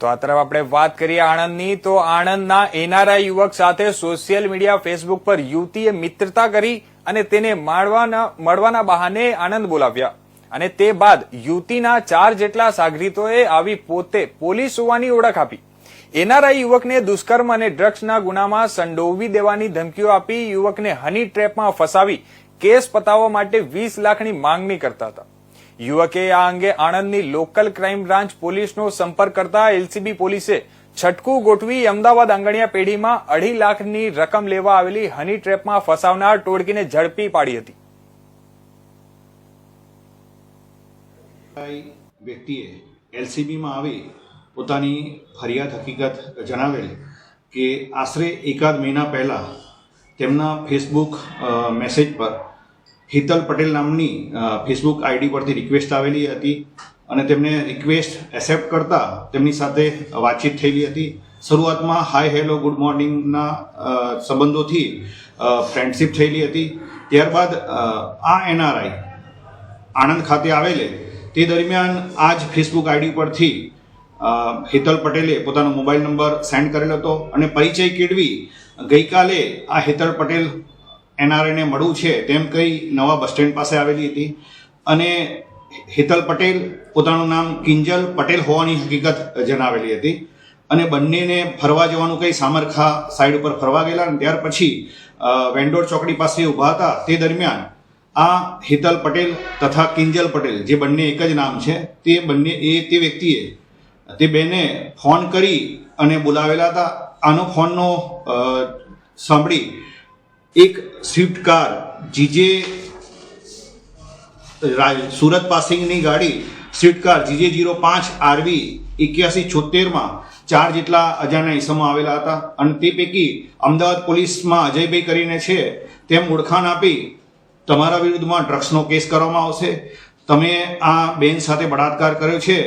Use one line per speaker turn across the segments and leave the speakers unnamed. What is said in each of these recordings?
તો આ તરફ આપણે વાત કરીએ આણંદની, તો આણંદના એનઆરઆઈ યુવક સાથે સોશિયલ મીડિયા ફેસબુક પર યુવતીએ મિત્રતા કરી અને તેને મળવાના બહાને આણંદ બોલાવ્યા અને તે બાદ યુવતીના 4 જેટલા સાગરીતોએ આવી પોતે પોલીસ હોવાની ઓળખ આપી. એનઆરઆઈ યુવકને દુષ્કર્મ અને ડ્રગ્સના ગુનામાં સંડોવી દેવાની ધમકીઓ આપી યુવકને હની ટ્રેપમાં ફસાવી કેસ પતાવવા માટે 20 લાખની માંગણી કરતા હતા. યુવકે આ અંગે આણંદની લોકલ ક્રાઇમ બ્રાન્ચ પોલીસનો સંપર્ક કરતા એલસીબી પોલીસે છટકું ગોઠવી અમદાવાદ આંગણિયા પેઢીમાં 2.5 લાખની રકમ લેવા આવેલી હની ટ્રેપમાં ફસાવનાર ટોળકીને ઝડપી પાડી હતી.
વ્યક્તિએ એલસીબીમાં આવી પોતાની ફરિયાદ હકીકત જણાવેલ કે આશરે એકાદ મહિના પહેલા તેમના ફેસબુક મેસેજ પર હિતલ પટેલ નામની ફેસબુક આઈડી પરથી રિક્વેસ્ટ આવેલી હતી અને તેમને રિક્વેસ્ટ એક્સેપ્ટ કરતા તેમની સાથે વાતચીત થયેલી હતી. શરૂઆતમાં હાય હેલો ગુડ મોર્નિંગના સંબંધોથી ફ્રેન્ડશિપ થયેલી હતી. ત્યારબાદ આ એનઆરઆઈ આણંદ ખાતે આવેલે તે દરમિયાન આ જ ફેસબુક આઈડી પરથી હિતલ પટેલે પોતાનો મોબાઈલ નંબર સેન્ડ કરેલો હતો અને પરિચય કેળવી ગઈકાલે આ હિતલ પટેલ એનઆરઆઈને મળવું છે તેમ કહી નવા બસ સ્ટેન્ડ પાસે આવેલી હતી અને હિતલ પટેલ પોતાનું નામ કિંજલ પટેલ હોવાની હકીકત જણાવેલી હતી અને બંનેને ફરવા જવાનું કંઈ સામરખા સાઈડ ઉપર ફરવા ગયેલા અને ત્યાર પછી વેન્ડોર ચોકડી પાસે ઊભા હતા. તે દરમિયાન આ હિતલ પટેલ તથા કિંજલ પટેલ જે બંને એક જ નામ છે તે વ્યક્તિએ તે બેને ફોન કરી અને બોલાવેલા હતા. આનો ફોનનો સાંભળી એક સ્વિફ્ટ કાર જીજે સુરત પાસિંગની ગાડી સ્વિફ્ટ કાર GJ05 RV 8176માં 4 જેટલા અજાણ્યા ઈસમો આવેલા હતા અને તે પૈકી અમદાવાદ પોલીસમાં અજયભાઈ કરીને છે તેમ ઓળખાણ આપી તમારા વિરુદ્ધમાં ડ્રગ્સનો કેસ કરવામાં આવશે, તમે આ બેન સાથે બળાત્કાર કર્યો છે,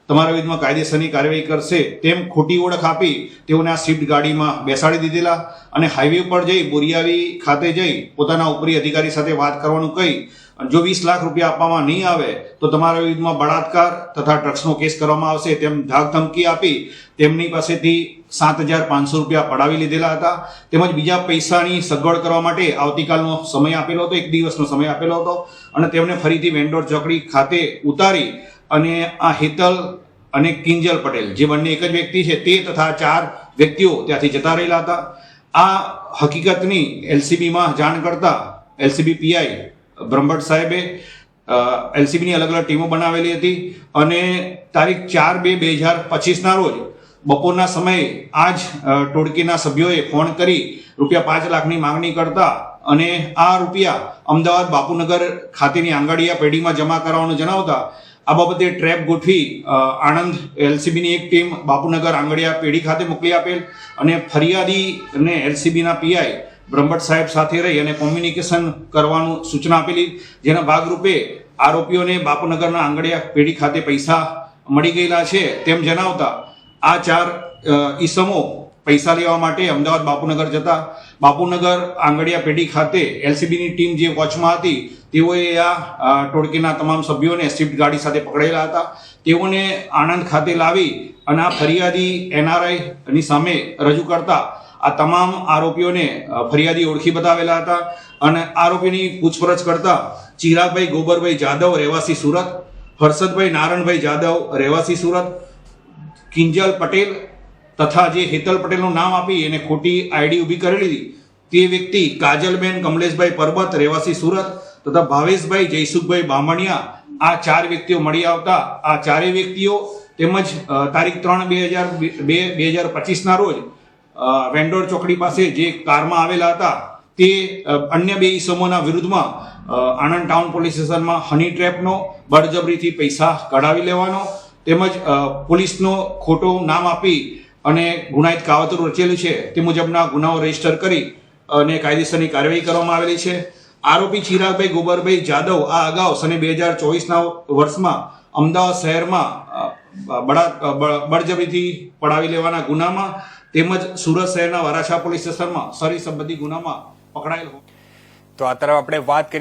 તમારા વિરુદ્ધમાં કાયદેસરની કાર્યવાહી કરશે તેમ ખોટી ઓળખ આપી તેઓને આ સ્વિફ્ટ ગાડીમાં બેસાડી દીધેલા અને હાઈવે પર જઈ બોરિયાવી ખાતે જઈ પોતાના ઉપરી અધિકારી સાથે વાત કરવાનું કહી જો 20 લાખ રૂપિયા આપવામાં નહીં આવે તો તમારા વિરુદ્ધમાં બળાત્કાર તથા ડ્રગ્સનો કેસ કરવામાં આવશે તેમ ધાક ધમકી આપી તેમની પાસેથી 7,500 રૂપિયા પડાવી લીધેલા હતા. તેમજ બીજા પૈસાની સગવડ કરવા માટે આવતીકાલનો સમય આપેલો હતો, 1 દિવસનો સમય આપેલો હતો અને તેમને ફરીથી વેન્ડોર ચોકડી ખાતે ઉતારી અને આ હિતલ અને કિંજલ પટેલ જે બંને એક જ વ્યક્તિ છે તે તથા 4 વ્યક્તિઓ ત્યાંથી જતા રહેલા હતા. આ હકીકતની એલસીબીમાં જાણ કરતા એલસીબી પીઆઈ બ્રહ્મભટ્ટ સાહેબે એલસીબીની અલગ અલગ ટીમો બનાવેલી હતી અને તારીખ 4/2/2025ના રોજ બપોરના સમયે આ જ ટોળકીના સભ્યોએ ફોન કરી ₹5 લાખની માંગણી કરતા અને આ રૂપિયા અમદાવાદ બાપુનગર ખાતેની આંગણિયા પેઢીમાં જમા કરાવવાનું જણાવતા આ બાબતે ટ્રેપ ગોઠવી આણંદ એલસીબીની એક ટીમ બાપુનગર આંગણિયા પેઢી ખાતે મોકલી આપેલ અને ફરિયાદી અને એલસીબીના પીઆઈ બ્રહ્મભટ્ટ સાહેબ સાથે રહી અને કોમ્યુનિકેશન કરવાનું સૂચના આપેલી, જેના ભાગરૂપે આરોપીઓને બાપુનગરના આંગણિયા પેઢી ખાતે પૈસા મળી ગયેલા છે તેમ જણાવતા આ 4 ઈસમો પૈસા લેવા માટે અમદાવાદ બાપુનગર જતા બાપુનગર આંગણિયા પેઢી ખાતે એલસીબીની ટીમ જે વોચમાં હતી તેઓએ આ ટોળકીના તમામ સભ્યોને સ્વિફ્ટ ગાડી સાથે પકડેલા હતા. તેઓને આણંદ ખાતે લાવી અને આ ફરિયાદી એનઆરઆઈની સામે રજૂ કરતા આ તમામ આરોપીઓને ફરિયાદી ઓળખી બતાવેલા હતા અને આરોપીની પૂછપરછ કરતા ચિરાગભાઈ ગોબરભાઈ જાદવ રહેવાસી સુરત, હર્ષદભાઈ નારણભાઈ જાદવ રહેવાસી સુરત, કિંજલ પટેલ તથા જે હેતલ પટેલનું નામ આપી એને ખોટી આઈડી ઊભી કરેલી તે વ્યક્તિ કાજલબેન કમલેશભાઈ પરબત રહેવાસી સુરત તથા ભાવેશભાઈ જયસુખભાઈ બામણિયા આ 4 વ્યક્તિઓ મળી આવતા આ 4 વ્યક્તિઓ તેમજ તારીખ 3/2/2025ના રોજ વેન્ડોર ચોકડી પાસે જે કારમાં આવેલા હતા તે અન્ય 2 ઈસમોના વિરુદ્ધમાં આણંદ ટાઉન પોલીસ સ્ટેશનમાં હની ટ્રેપનો બળજબરીથી પૈસા કઢાવી લેવાનો તેમજ પોલીસનો ખોટો નામ આપી અને ગુનાહિત કાવતરું રચેલું છે તે મુજબના ગુનાઓ રજીસ્ટર કરી અને કાયદેસરની કાર્યવાહી કરવામાં આવેલી છે. આરોપી ચિરાગભાઈ ગોબરભાઈ જાદવ આ અગાઉ સને 2024ના વર્ષમાં અમદાવાદ શહેરમાં બળજબરીથી પડાવી લેવાના ગુનામાં તેમજ સુરત શહેરના વરાછા પોલીસ સ્ટેશનમાં સરી સંબંધી ગુનામાં પકડાયેલ.
તો આ તરફ આપણે વાત કરી